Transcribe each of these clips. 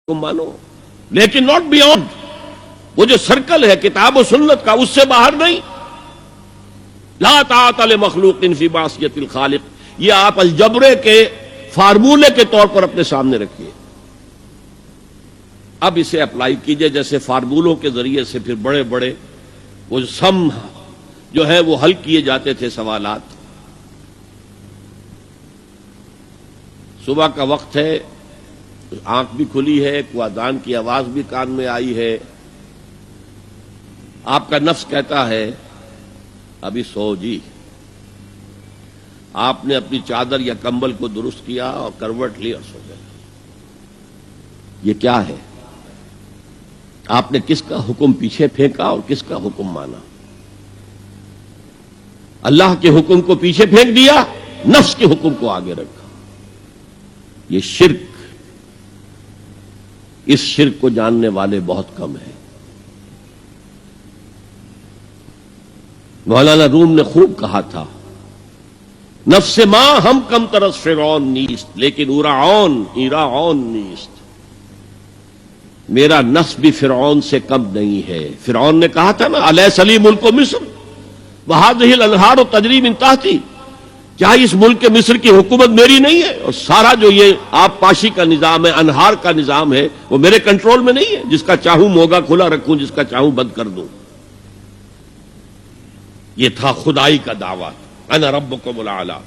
کو مانو، لیکن ناٹ بیونڈ. وہ جو سرکل ہے کتاب و سنت کا، اس سے باہر نہیں. لا طاعت لمخلوق فی معصیۃ الخالق، یہ آپ الجبرے کے فارمولے کے طور پر اپنے سامنے رکھیے. اب اسے اپلائی کیجئے جیسے فارمولوں کے ذریعے سے پھر بڑے بڑے وہ سم جو ہے وہ حل کیے جاتے تھے سوالات. صبح کا وقت ہے، آنکھ بھی کھلی ہے، کوئی اذان کی آواز بھی کان میں آئی ہے. آپ کا نفس کہتا ہے ابھی سو جی. آپ نے اپنی چادر یا کمبل کو درست کیا اور کروٹ لی اور سو گئے. یہ کیا ہے؟ آپ نے کس کا حکم پیچھے پھینکا اور کس کا حکم مانا؟ اللہ کے حکم کو پیچھے پھینک دیا، نفس کے حکم کو آگے رکھا. یہ شرک، اس شرک کو جاننے والے بہت کم ہیں. مولانا روم نے خوب کہا تھا، نفس ماں ہم کم ترس فرعون نیست لیکن ایراعون نیست. میرا نفس بھی فرعون سے کم نہیں ہے. فرعون نے کہا تھا نا الیس لی ملک مصر وہذہ الانہار تجری من تحتی، کیا اس ملک مصر کی حکومت میری نہیں ہے؟ اور سارا جو یہ آب پاشی کا نظام ہے، انہار کا نظام ہے، وہ میرے کنٹرول میں نہیں ہے؟ جس کا چاہوں موگا کھلا رکھوں، جس کا چاہوں بند کر دوں. یہ تھا خدائی کا دعویٰ، انا ربکم الاعلی.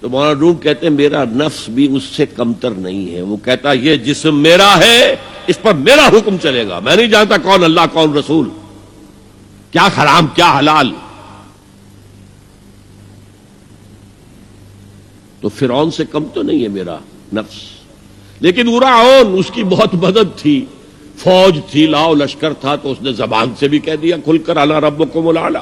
تو مولانا روم کہتے ہیں میرا نفس بھی اس سے کمتر نہیں ہے. وہ کہتا یہ جسم میرا ہے، اس پر میرا حکم چلے گا. میں نہیں جانتا کون اللہ کون رسول، کیا حرام کیا حلال. تو فرعون سے کم تو نہیں ہے میرا نفس. لیکن ایراعون، اس کی بہت مدد تھی، فوج تھی، لاؤ لشکر تھا، تو اس نے زبان سے بھی کہہ دیا کھل کر انا ربکم الاعلی.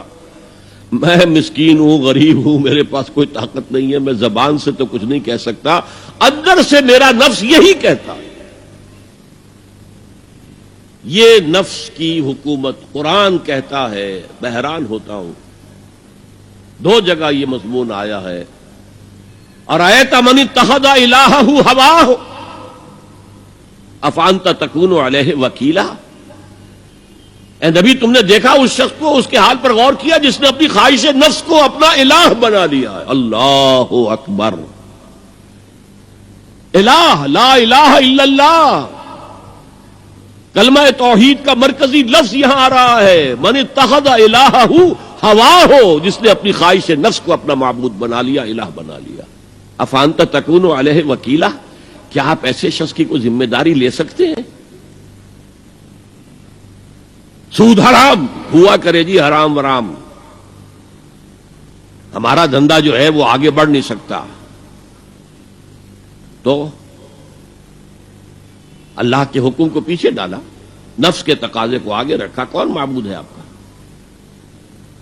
میں مسکین ہوں، غریب ہوں، میرے پاس کوئی طاقت نہیں ہے، میں زبان سے تو کچھ نہیں کہہ سکتا، اندر سے میرا نفس یہی کہتا ہے. یہ نفس کی حکومت قرآن کہتا ہے. میں حیران ہوتا ہوں، دو جگہ یہ مضمون آیا ہے. ارأیت من اتخذ الہہ ہواہ افانت تکون علیہ وکیلا. اے نبی تم نے دیکھا اس شخص کو، اس کے حال پر غور کیا جس نے اپنی خواہش نفس کو اپنا الہ بنا لیا ہے. اللہ اکبر. الہ، لا الہ الا اللہ. کلمہ توحید کا مرکزی لفظ یہاں آ رہا ہے. من اتخذ الہہ ہواہ، جس نے اپنی خواہش نفس کو اپنا معبود بنا لیا، الہ بنا لیا. افانت تکون علیہ وکیلا، کیا آپ ایسے شخص کی کوئی ذمہ داری لے سکتے ہیں؟ سود حرام ہوا کرے جی، حرام ورام، ہمارا دھندا جو ہے وہ آگے بڑھ نہیں سکتا. تو اللہ کے حکم کو پیچھے ڈالا، نفس کے تقاضے کو آگے رکھا. کون معبود ہے آپ کا؟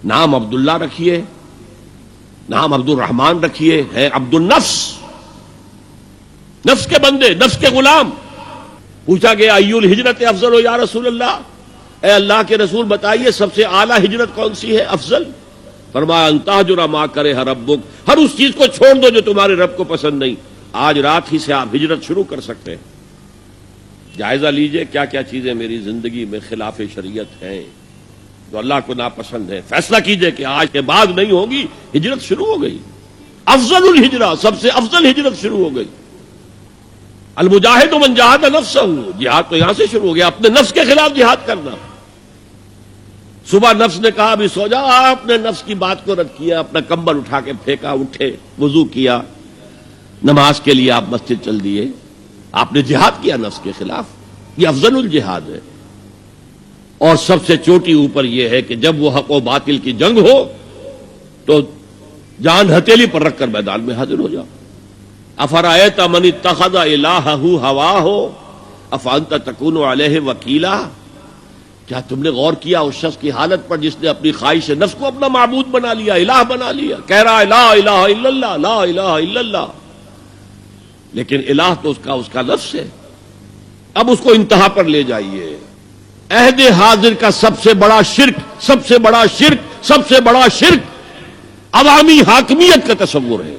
نام عبداللہ رکھیے، نام عبد الرحمن رکھیے، ہے عبد النفس، نفس کے بندے، نفس کے غلام. پوچھا گیا ایو الہجرت افضل ہو یا رسول اللہ، اے اللہ کے رسول بتائیے سب سے اعلیٰ ہجرت کون سی ہے، افضل؟ فرمایا ان تہجر ما کرہ ربک، ہر اس چیز کو چھوڑ دو جو تمہارے رب کو پسند نہیں. آج رات ہی سے آپ ہجرت شروع کر سکتے ہیں. جائزہ لیجئے کیا کیا چیزیں میری زندگی میں خلاف شریعت ہیں جو اللہ کو ناپسند ہے. فیصلہ کیجئے کہ آج کے بعد نہیں ہوگی. ہجرت شروع ہو گئی. افضل الہجرہ، سب سے افضل ہجرت شروع ہو گئی. المجاہد من جاہد نفسہ، جہاد تو یہاں سے شروع ہو گیا، اپنے نفس کے خلاف جہاد کرنا. صبح نفس نے کہا ابھی سو جا، آپ نے نفس کی بات کو رد کیا، اپنا کمبل اٹھا کے پھینکا، اٹھے، وضو کیا، نماز کے لیے آپ مسجد چل دیے. آپ نے جہاد کیا نفس کے خلاف. یہ افضل الجہاد ہے. اور سب سے چوٹی اوپر یہ ہے کہ جب وہ حق و باطل کی جنگ ہو تو جان ہتھیلی پر رکھ کر میدان میں حاضر ہو جاؤ. افرأیت من اتخذ الہہ ہواہ افانت تکون علیہ وکیلا. کیا تم نے غور کیا اس شخص کی حالت پر جس نے اپنی خواہش نفس کو اپنا معبود بنا لیا، الہ بنا لیا؟ کہہ رہا ہے لا الہ الا اللہ، لا الہ الا اللہ، لیکن الہ تو اس کا لفظ ہے. اب اس کو انتہا پر لے جائیے. عہد حاضر کا سب سے بڑا شرک، سب سے بڑا شرک، سب سے بڑا شرک عوامی حاکمیت کا تصور ہے.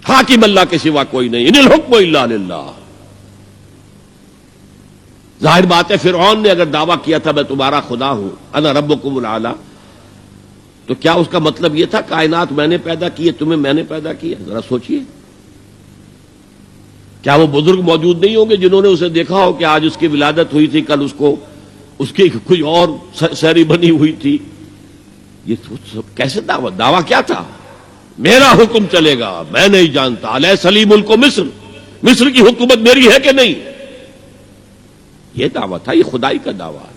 حاکم اللہ کے سوا کوئی نہیں، ان الحکم الا للہ۔ ظاہر بات ہے فرعون نے اگر دعویٰ کیا تھا میں تمہارا خدا ہوں، انا ربکم الاعلی، تو کیا اس کا مطلب یہ تھا کائنات میں نے پیدا کی ہے، تمہیں میں نے پیدا کیا؟ ذرا سوچئے، کیا وہ بزرگ موجود نہیں ہوں گے جنہوں نے اسے دیکھا ہو کہ آج اس کی ولادت ہوئی تھی، کل اس کی کوئی اور سیری بنی ہوئی تھی؟ یہ کیسے دعویٰ کیا تھا؟ میرا حکم چلے گا، میں نہیں جانتا، الیس لی ملک مصر، مصر کی حکومت میری ہے کہ نہیں؟ یہ دعویٰ تھا، یہ خدائی کا دعویٰ ہے۔